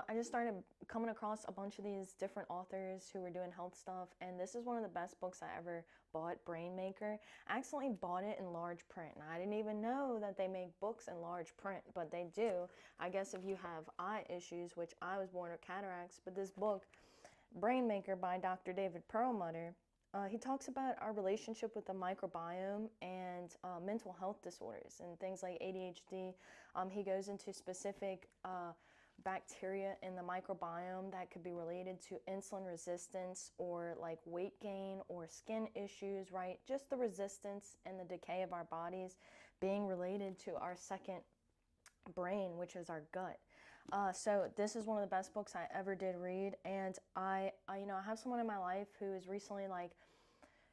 I just started coming across a bunch of these different authors who were doing health stuff, and this is one of the best books I ever bought, Brain Maker. I accidentally bought it in large print, and I didn't even know that they make books in large print, but they do. I guess if you have eye issues, which I was born with cataracts, but this book, Brain Maker by Dr. David Perlmutter, he talks about our relationship with the microbiome and mental health disorders and things like ADHD. He goes into specific bacteria in the microbiome that could be related to insulin resistance or like weight gain or skin issues, right? Just the resistance and the decay of our bodies being related to our second brain, which is our gut. So this is one of the best books I ever did read, and I have someone in my life who is recently like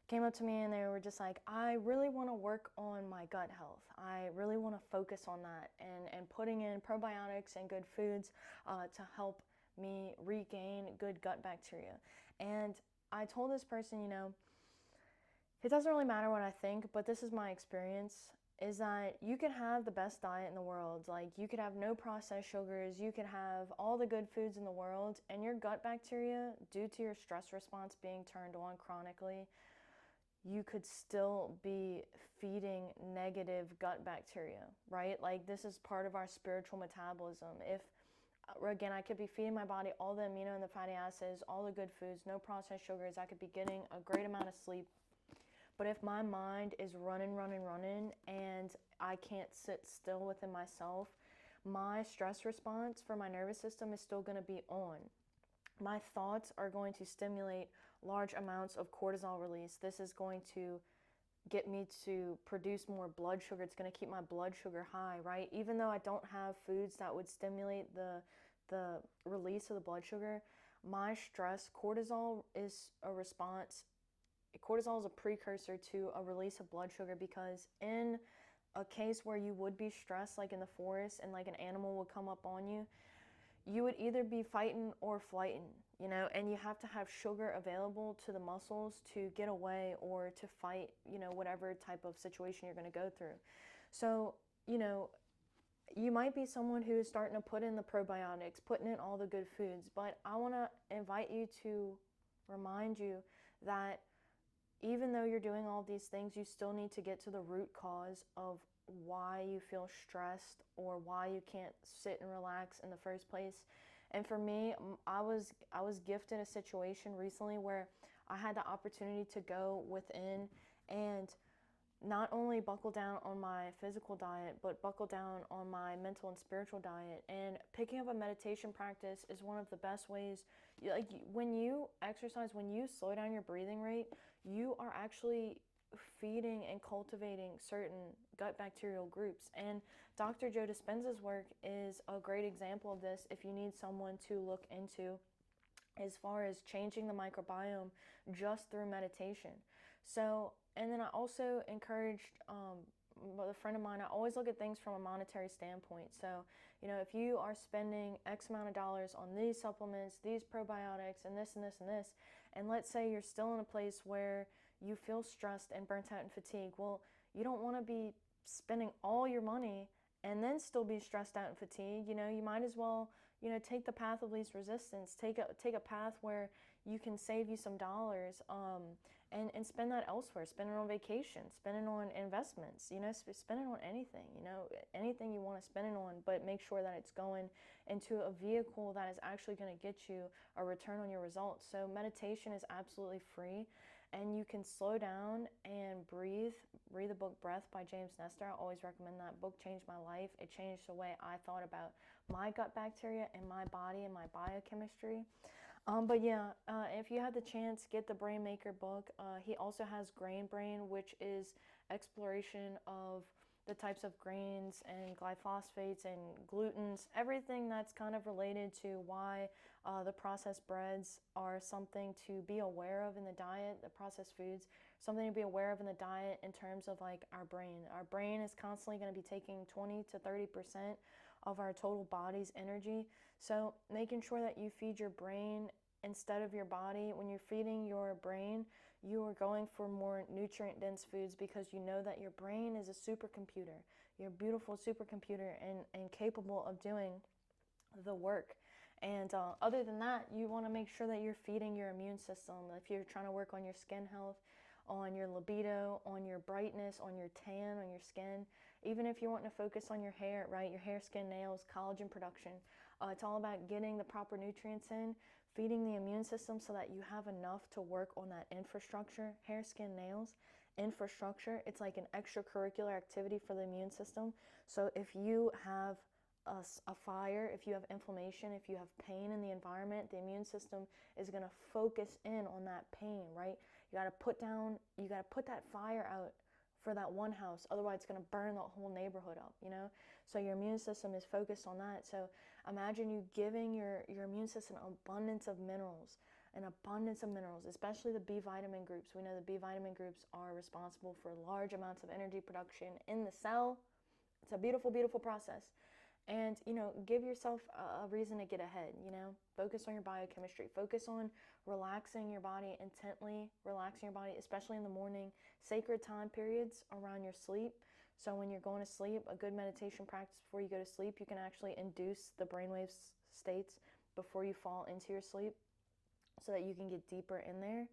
came up to me and they were just like, I really want to work on my gut health. I really want to focus on that and putting in probiotics and good foods to help me regain good gut bacteria. And I told this person, it doesn't really matter what I think, but this is my experience, is that you could have the best diet in the world. Like, you could have no processed sugars, you could have all the good foods in the world, and your gut bacteria, due to your stress response being turned on chronically, you could still be feeding negative gut bacteria, right? Like, this is part of our spiritual metabolism. If, again, I could be feeding my body all the amino and the fatty acids, all the good foods, no processed sugars, I could be getting a great amount of sleep. But if my mind is running, and I can't sit still within myself, my stress response for my nervous system is still going to be on. My thoughts are going to stimulate large amounts of cortisol release. This is going to get me to produce more blood sugar. It's going to keep my blood sugar high, right? Even though I don't have foods that would stimulate the release of the blood sugar, my stress, cortisol is a response. Cortisol is a precursor to a release of blood sugar, because in a case where you would be stressed, like in the forest, and like an animal would come up on you, you would either be fighting or flighting, and you have to have sugar available to the muscles to get away or to fight, whatever type of situation you're going to go through. So, you might be someone who is starting to put in the probiotics, putting in all the good foods, but I want to invite you to remind you that even though you're doing all these things, you still need to get to the root cause of why you feel stressed or why you can't sit and relax in the first place. And for me, I was gifted a situation recently where I had the opportunity to go within and not only buckle down on my physical diet, but buckle down on my mental and spiritual diet. And picking up a meditation practice is one of the best ways. Like, when you exercise, when you slow down your breathing rate, you are actually feeding and cultivating certain gut bacterial groups. And Dr. Joe Dispenza's work is a great example of this if you need someone to look into as far as changing the microbiome just through meditation. So, and then I also encouraged a friend of mine, I always look at things from a monetary standpoint. So, if you are spending X amount of dollars on these supplements, these probiotics, and this and this and this, and let's say you're still in a place where you feel stressed and burnt out and fatigued, well, you don't want to be spending all your money and then still be stressed out and fatigued. You might as well, take the path of least resistance. Take a path where you can save you some dollars, and spend that elsewhere. Spend it on vacation. Spend it on investments. Spend it on anything. Anything you want to spend it on, but make sure that it's going into a vehicle that is actually going to get you a return on your results. So meditation is absolutely free, and you can slow down and breathe. Read the book Breath by James Nestor. I always recommend that book. Changed my life. It changed the way I thought about my gut bacteria and my body and my biochemistry. But yeah, if you had the chance, get the Brain Maker book. He also has Grain Brain, which is exploration of the types of grains and glyphosates and glutens, everything that's kind of related to why the processed breads are something to be aware of in the diet, the processed foods, something to be aware of in the diet in terms of like our brain. Our brain is constantly going to be taking 20 to 30% of our total body's energy. So making sure that you feed your brain instead of your body. When you're feeding your brain, you are going for more nutrient-dense foods, because you know that your brain is a supercomputer. You're a beautiful supercomputer and capable of doing the work. And other than that, you want to make sure that you're feeding your immune system. If you're trying to work on your skin health, on your libido, on your brightness, on your tan, on your skin, even if you're wanting to focus on your hair, right? Your hair, skin, nails, collagen production. It's all about getting the proper nutrients in, feeding the immune system so that you have enough to work on that infrastructure, hair, skin, nails. Infrastructure, it's like an extracurricular activity for the immune system. So if you have a fire, if you have inflammation, if you have pain in the environment, the immune system is going to focus in on that pain, right? You got to put that fire out for that one house. Otherwise, it's going to burn the whole neighborhood up, you know? So your immune system is focused on that. So imagine you giving your immune system an abundance of minerals, especially the B vitamin groups. We know the B vitamin groups are responsible for large amounts of energy production in the cell. It's a beautiful, beautiful process. And, you know, give yourself a reason to get ahead, you know, focus on your biochemistry, focus on relaxing your body, intently relaxing your body, especially in the morning, sacred time periods around your sleep. So when you're going to sleep, a good meditation practice before you go to sleep, you can actually induce the brainwave states before you fall into your sleep so that you can get deeper in there.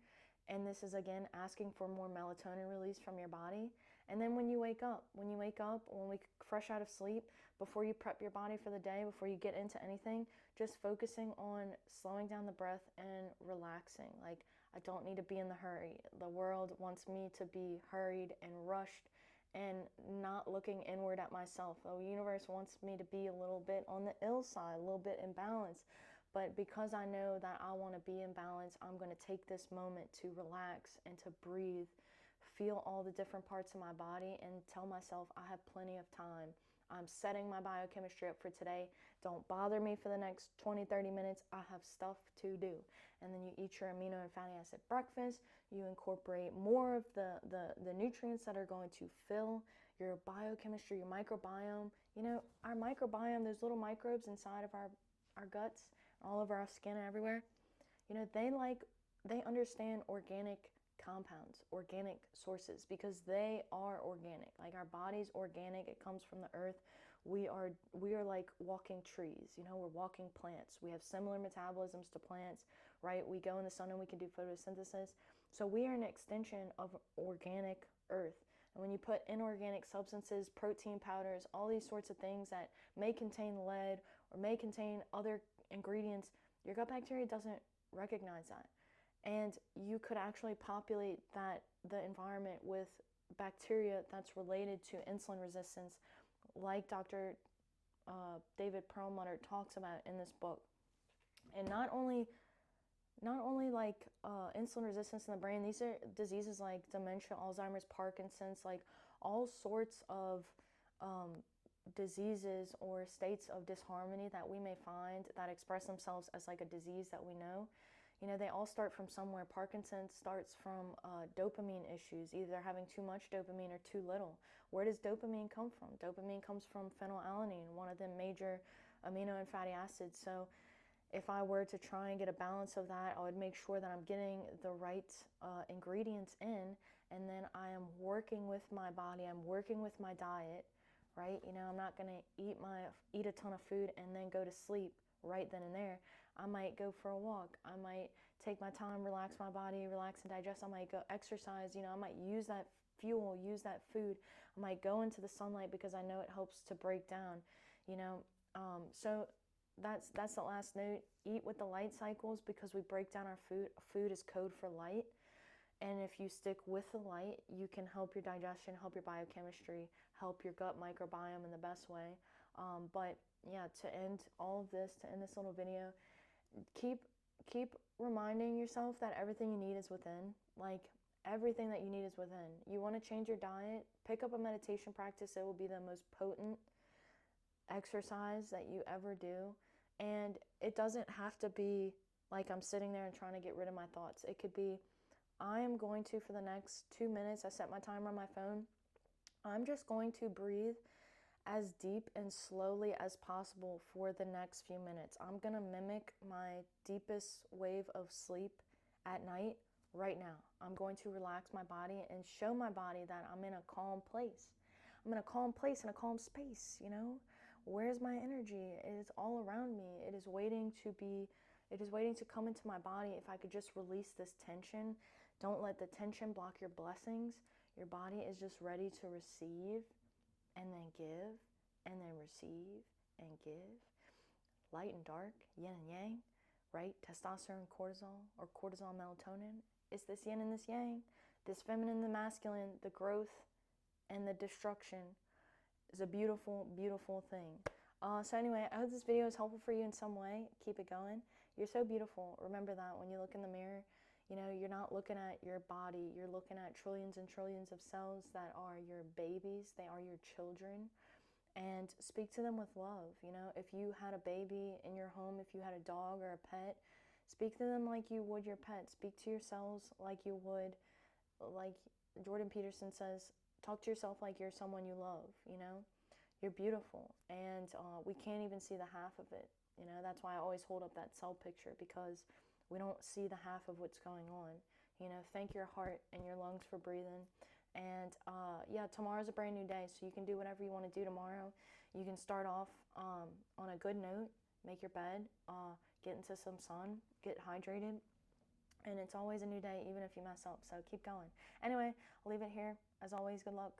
And this is, again, asking for more melatonin release from your body. And then when we fresh out of sleep, before you prep your body for the day, before you get into anything, just focusing on slowing down the breath and relaxing. Like, I don't need to be in the hurry. The world wants me to be hurried and rushed and not looking inward at myself. The universe wants me to be a little bit on the ill side, a little bit imbalanced. But because I know that I want to be in balance, I'm going to take this moment to relax and to breathe, feel all the different parts of my body, and tell myself I have plenty of time. I'm setting my biochemistry up for today. Don't bother me for the next 20, 30 minutes. I have stuff to do. And then you eat your amino and fatty acid breakfast. You incorporate more of the nutrients that are going to fill your biochemistry, your microbiome. You know, our microbiome, those little microbes inside of our guts, all over our skin and everywhere, you know, they understand organic compounds, organic sources, because they are organic. Like, our body's organic. It comes from the earth. We are like walking trees, you know, we're walking plants. We have similar metabolisms to plants, right? We go in the sun and we can do photosynthesis. So we are an extension of organic earth. And when you put inorganic substances, protein powders, all these sorts of things that may contain lead or may contain other ingredients, your gut bacteria doesn't recognize that. And you could actually populate the environment with bacteria that's related to insulin resistance, like Dr. David Perlmutter talks about in this book. And not only like insulin resistance in the brain, these are diseases like dementia, Alzheimer's, Parkinson's, like all sorts of diseases or states of disharmony that we may find that express themselves as like a disease that we know. You know, they all start from somewhere. Parkinson's starts from dopamine issues, either having too much dopamine or too little. Where does dopamine come from? Dopamine comes from phenylalanine, one of the major amino and fatty acids. So if I were to try and get a balance of that, I would make sure that I'm getting the right ingredients in, and then I am working with my body, I'm working with my diet, right? You know, I'm not going to eat a ton of food and then go to sleep right then and there. I might go for a walk. I might take my time, relax my body, relax and digest. I might go exercise. You know, I might use that fuel, use that food. I might go into the sunlight because I know it helps to break down, you know. So that's the last note. Eat with the light cycles, because we break down our food. Food is code for light. And if you stick with the light, you can help your digestion, help your biochemistry, help your gut microbiome in the best way. But yeah, to end this little video, keep reminding yourself that everything you need is within. Like, everything that you need is within. You want to change your diet, pick up a meditation practice. It will be the most potent exercise that you ever do. And it doesn't have to be like I'm sitting there and trying to get rid of my thoughts. It could be, I am going to, for the next 2 minutes, I set my timer on my phone, I'm just going to breathe as deep and slowly as possible for the next few minutes. I'm going to mimic my deepest wave of sleep at night right now. I'm going to relax my body and show my body that I'm in a calm place. I'm in a calm place, in a calm space, you know, Where's my energy? It is all around me. It is waiting to come into my body. If I could just release this tension, don't let the tension block your blessings. Your body is just ready to receive and then give and then receive and give. Light and dark, yin and yang, right? Testosterone, cortisol, or cortisol, melatonin. It's this yin and this yang, this feminine and the masculine, the growth and the destruction is a beautiful, beautiful thing. So anyway, I hope this video is helpful for you in some way. Keep it going. You're so beautiful. Remember that when you look in the mirror, you know, you're not looking at your body. You're looking at trillions and trillions of cells that are your babies. They are your children. And speak to them with love. You know, if you had a baby in your home, if you had a dog or a pet, speak to them like you would your pet. Speak to your cells like you would, like Jordan Peterson says, talk to yourself like you're someone you love, you know? You're beautiful, and we can't even see the half of it. You know, that's why I always hold up that cell picture, because we don't see the half of what's going on. You know, thank your heart and your lungs for breathing. And yeah, tomorrow's a brand new day, so you can do whatever you want to do tomorrow. You can start off on a good note, make your bed, get into some sun, get hydrated, and it's always a new day, even if you mess up. So keep going. Anyway, I'll leave it here. As always, good luck.